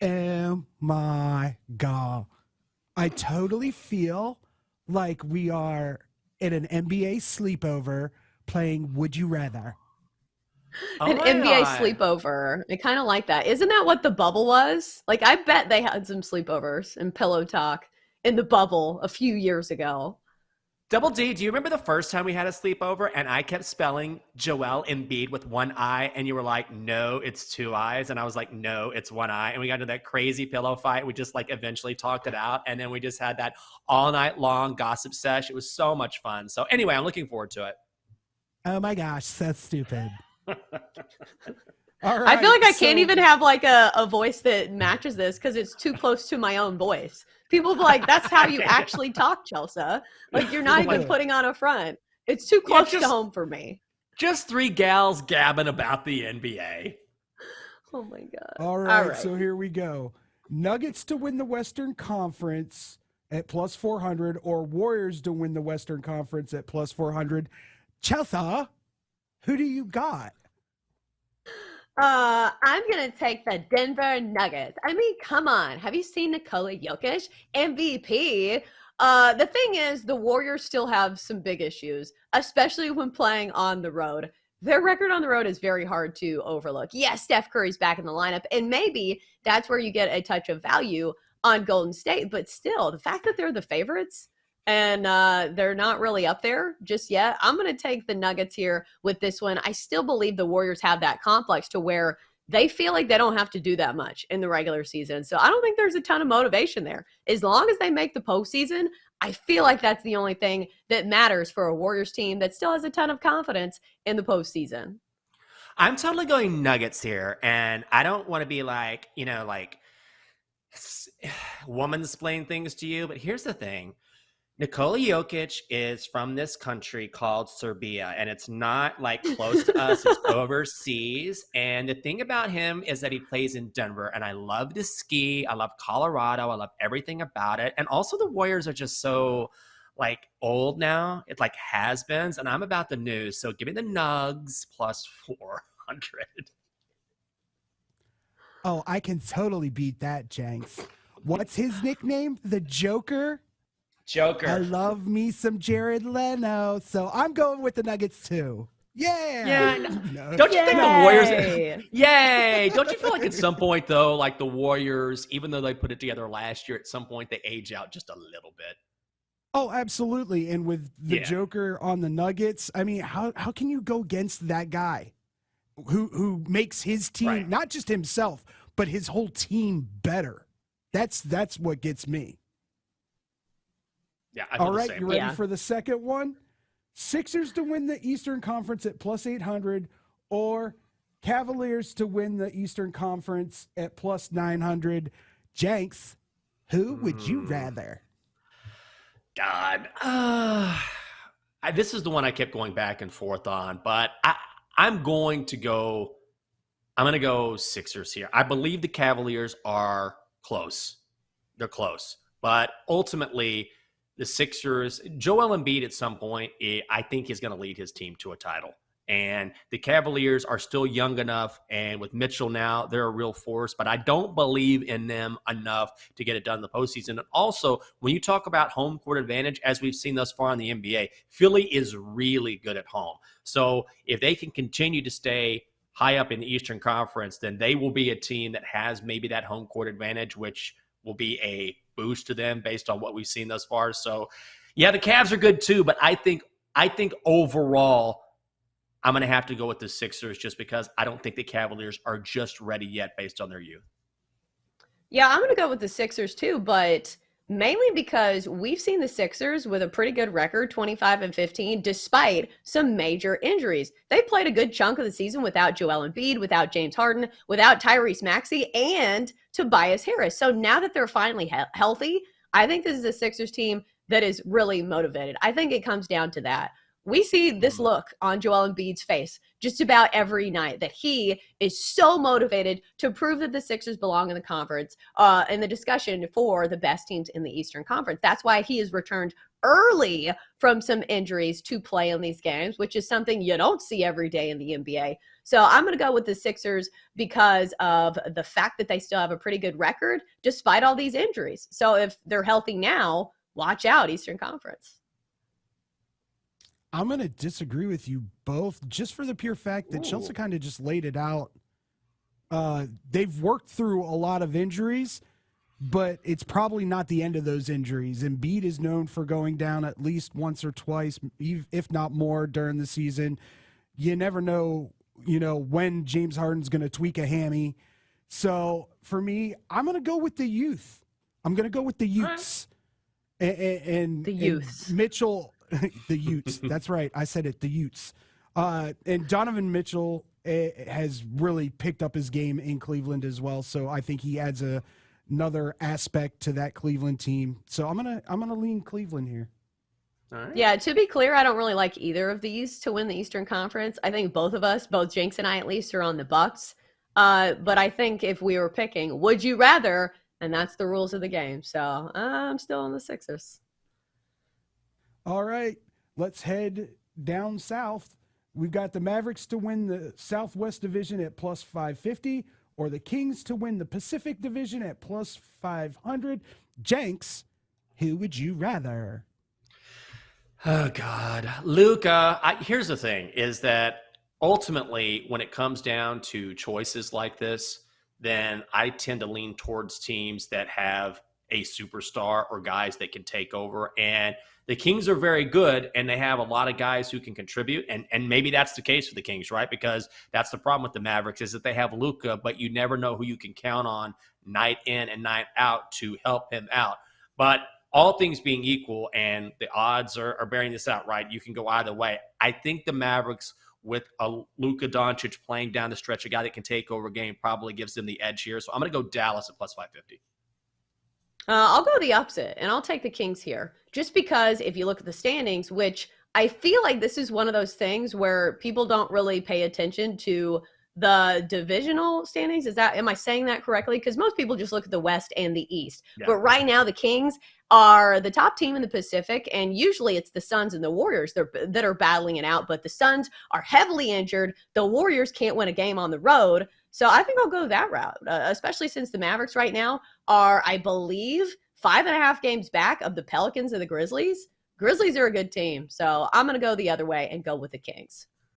Oh my God. I totally feel like we are in an NBA sleepover playing Would You Rather. Oh An my NBA God. sleepover. I kind of like that. Isn't that what the bubble was? Like, I bet they had some sleepovers and pillow talk in the bubble a few years ago. Double D, do you remember the first time we had a sleepover and I kept spelling Joel Embiid with one eye and you were like, no, it's two eyes. And I was like, no, it's one eye. And we got into that crazy pillow fight. We just like eventually talked it out. And then we just had that all night long gossip sesh. It was so much fun. So anyway, I'm looking forward to it. Oh my gosh, so stupid. All I feel right, like I can't so even have like a voice that matches this because it's too close to my own voice. People will be like, that's how you actually talk, Chelsea. Like, you're not even putting on a front. It's too close to home for me. Just three gals gabbing about the NBA. Oh my God. all right, so here we go. Nuggets to win the Western Conference at plus 400 or Warriors to win the Western Conference at plus 400. Chelsea, who do you got? I'm gonna take the Denver Nuggets. I mean, come on. Have you seen Nikola Jokic? MVP. The thing is, the Warriors still have some big issues, especially when playing on the road. Their record on the road is very hard to overlook. Yes, Steph Curry's back in the lineup, and maybe that's where you get a touch of value on Golden State. But still, the fact that they're the favorites and they're not really up there just yet, I'm going to take the Nuggets here with this one. I still believe the Warriors have that complex to where they feel like they don't have to do that much in the regular season. So I don't think there's a ton of motivation there. As long as they make the postseason, I feel like that's the only thing that matters for a Warriors team that still has a ton of confidence in the postseason. I'm totally going Nuggets here. And I don't want to be like, woman-splaining things to you. But here's the thing. Nikola Jokic is from this country called Serbia, and it's not like close to us, it's overseas. And the thing about him is that he plays in Denver, and I love to ski. I love Colorado. I love everything about it. And also the Warriors are just so like old now. It's like has-beens, and I'm about the news. So give me the Nugs plus 400. Oh, I can totally beat that, Jenks. What's his nickname? The Joker? Joker. I love me some Jared Leno. So I'm going with the Nuggets too. Yeah. Yeah. No. Don't you think the Warriors? Yay. Yay! Don't you feel like at some point though, like the Warriors, even though they put it together last year, at some point they age out just a little bit? Oh, absolutely. And with the Joker on the Nuggets, I mean, how can you go against that guy who makes his team, not just himself, but his whole team better? That's what gets me. Yeah. All right, you ready for the second one? Sixers to win the Eastern Conference at plus 800 or Cavaliers to win the Eastern Conference at plus 900. Jenks, who would you rather? God. This is the one I kept going back and forth on, but I'm going to go Sixers here. I believe the Cavaliers are close. They're close. But ultimately, the Sixers, Joel Embiid at some point, I think is going to lead his team to a title. And the Cavaliers are still young enough, and with Mitchell now, they're a real force, but I don't believe in them enough to get it done in the postseason. And also, when you talk about home court advantage, as we've seen thus far in the NBA, Philly is really good at home. So if they can continue to stay high up in the Eastern Conference, then they will be a team that has maybe that home court advantage, which will be a boost to them based on what we've seen thus far. So, yeah, the Cavs are good too, but I think overall, I'm going to have to go with the Sixers just because I don't think the Cavaliers are just ready yet based on their youth. Yeah, I'm going to go with the Sixers too, but mainly because we've seen the Sixers with a pretty good record, 25-15, despite some major injuries. They played a good chunk of the season without Joel Embiid, without James Harden, without Tyrese Maxey, and Tobias Harris. So now that they're finally healthy, I think this is a Sixers team that is really motivated. I think it comes down to that. we see this look on Joel Embiid's face just about every night, that he is so motivated to prove that the Sixers belong in the conference, in the discussion for the best teams in the Eastern Conference. That's why he has returned early from some injuries to play in these games, which is something you don't see every day in the NBA. So I'm going to go with the Sixers because of the fact that they still have a pretty good record despite all these injuries. So if they're healthy now, watch out, Eastern Conference. I'm going to disagree with you both just for the pure fact that Chelsea kind of just laid it out. They've worked through a lot of injuries, but it's probably not the end of those injuries. Embiid is known for going down at least once or twice, if not more, during the season. You never know, when James Harden's going to tweak a hammy. So for me, I'm going to go with the youth. I'm going to go with the Utes. And the youths. And Mitchell, the Utes. That's right. I said it, the Utes. And Donovan Mitchell has really picked up his game in Cleveland as well. So I think he adds another aspect to that Cleveland team. So I'm gonna lean Cleveland here. All right. Yeah, to be clear, I don't really like either of these to win the Eastern Conference. I think both of us, both Jenks and I at least, are on the Bucks. But I think if we were picking, would you rather? And that's the rules of the game. So I'm still on the Sixers. All right, let's head down south. We've got the Mavericks to win the Southwest Division at plus 550, or the Kings to win the Pacific Division at plus 500. Jenks, who would you rather? Oh, God. Luka, here's the thing, is that ultimately when it comes down to choices like this, then I tend to lean towards teams that have a superstar or guys that can take over. And the Kings are very good, and they have a lot of guys who can contribute. And maybe that's the case for the Kings, right? Because that's the problem with the Mavericks, is that they have Luka, but you never know who you can count on night in and night out to help him out. But all things being equal, and the odds are bearing this out, right? You can go either way. I think the Mavericks, with a Luka Doncic playing down the stretch, a guy that can take over a game, probably gives them the edge here. So I'm going to go Dallas at plus 550. I'll go the opposite, and I'll take the Kings here. Just because if you look at the standings, which I feel like this is one of those things where people don't really pay attention to the divisional standings. Am I saying that correctly? Because most people just look at the West and the East. Yeah. But right now, the Kings are the top team in the Pacific, and usually it's the Suns and the Warriors that are battling it out. But the Suns are heavily injured. The Warriors can't win a game on the road. So I think I'll go that route, especially since the Mavericks right now are, I believe, 5.5 games back of the Pelicans and the Grizzlies. Grizzlies are a good team. So I'm going to go the other way and go with the Kings.